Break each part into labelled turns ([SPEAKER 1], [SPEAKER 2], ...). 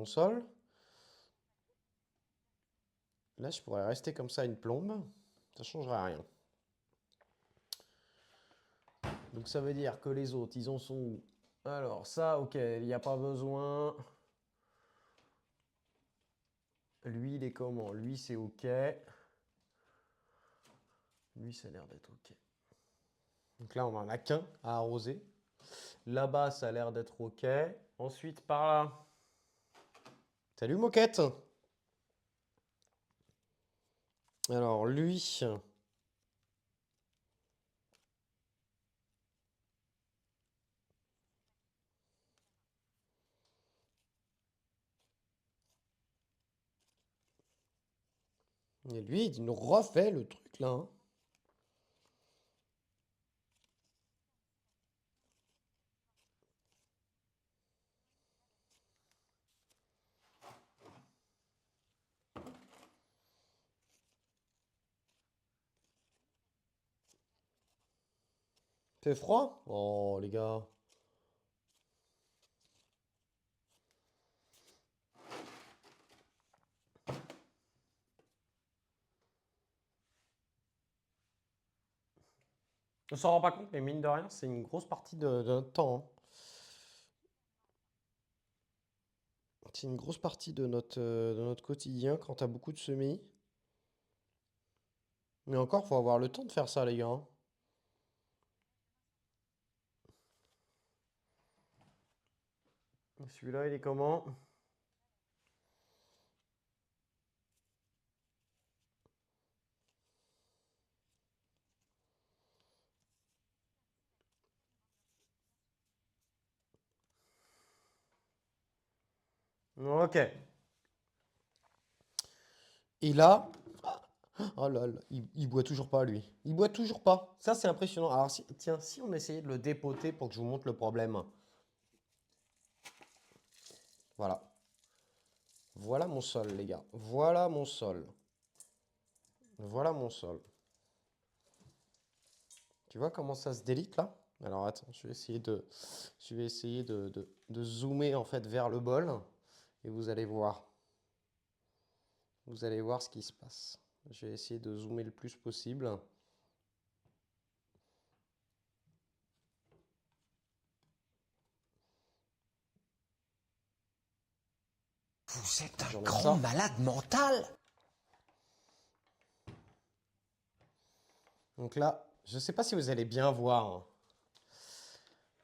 [SPEAKER 1] mon sol. Là, je pourrais rester comme ça une plombe. Ça changerait rien. Donc ça veut dire que les autres, ils en sont où? Alors ça, ok, il n'y a pas besoin. Lui, il est comment? Lui, c'est ok. Lui, ça a l'air d'être ok. Donc là, on en a qu'un à arroser. Là-bas, ça a l'air d'être ok. Ensuite, par là. Salut, moquette! Alors, lui. Et lui, il nous refait le truc là, hein. Fait froid? Oh, les gars. On s'en rend pas compte, mais mine de rien, c'est une grosse partie de notre temps, hein. C'est une grosse partie de notre quotidien quand t'as beaucoup de semis. Mais encore, faut avoir le temps de faire ça, les gars, hein. Celui-là, il est comment? Ok. Et là, oh là là, il boit toujours pas, lui. Il boit toujours pas. Ça, c'est impressionnant. Alors, tiens, si on essayait de le dépoter pour que je vous montre le problème. Voilà. Voilà mon sol, les gars. Voilà mon sol. Voilà mon sol. Tu vois comment ça se délite là? Alors attends, je vais essayer de zoomer en fait vers le bol et vous allez voir. Vous allez voir ce qui se passe. Je vais essayer de zoomer le plus possible.
[SPEAKER 2] Vous êtes
[SPEAKER 1] Je
[SPEAKER 2] un
[SPEAKER 1] vais remettre
[SPEAKER 2] grand
[SPEAKER 1] ça.
[SPEAKER 2] malade mental.
[SPEAKER 1] Donc là, je ne sais pas si vous allez bien voir, hein.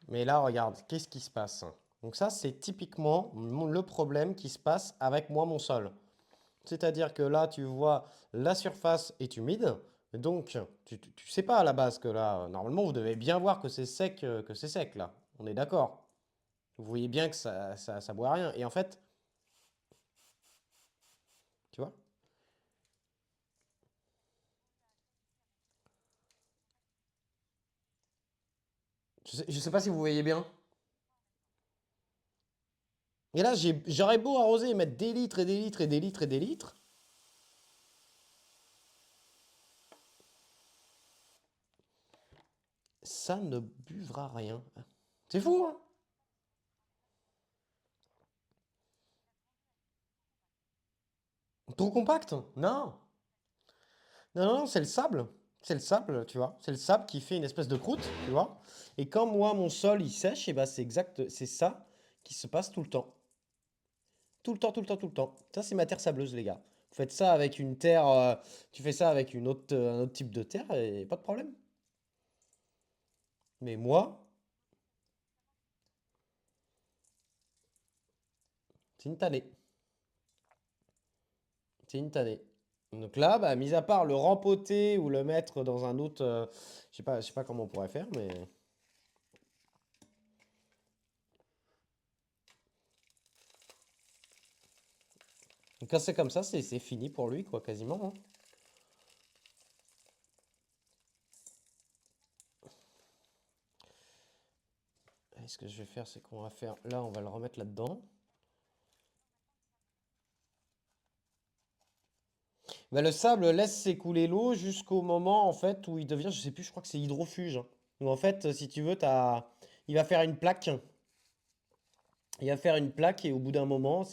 [SPEAKER 1] Mais là, regarde, qu'est-ce qui se passe? Donc ça, c'est typiquement le problème qui se passe avec moi, mon sol. C'est-à-dire que là, tu vois, la surface est humide. Donc, tu sais pas à la base que là, normalement, vous devez bien voir que c'est sec là. On est d'accord. Vous voyez bien que ça boit rien. Et en fait, tu vois, je sais pas si vous voyez bien. Et là, j'aurais beau arroser et mettre des litres et des litres et des litres et des litres. Ça ne buvra rien. C'est fou, hein? Trop compact? Non. Non, non, non, c'est le sable. C'est le sable, tu vois. C'est le sable qui fait une espèce de croûte, tu vois. Et quand moi, mon sol, il sèche, et ben c'est exact, c'est ça qui se passe tout le temps. Tout le temps, tout le temps, tout le temps. Ça, c'est ma terre sableuse, les gars. Vous faites ça avec une terre, tu fais ça avec un autre type de terre, et pas de problème. Mais moi, c'est une tannée. C'est une tannée. Donc là, bah, mis à part le rempoter ou le mettre dans un autre, je sais pas comment on pourrait faire, mais donc quand c'est comme ça, c'est fini pour lui, quoi, quasiment, hein. Et ce que je vais faire, c'est qu'on va faire, là, on va le remettre là-dedans. Bah, le sable laisse s'écouler l'eau jusqu'au moment, en fait, où il devient, je sais plus, je crois que c'est hydrofuge. Où en fait, si tu veux, il va faire une plaque. Il va faire une plaque et au bout d'un moment,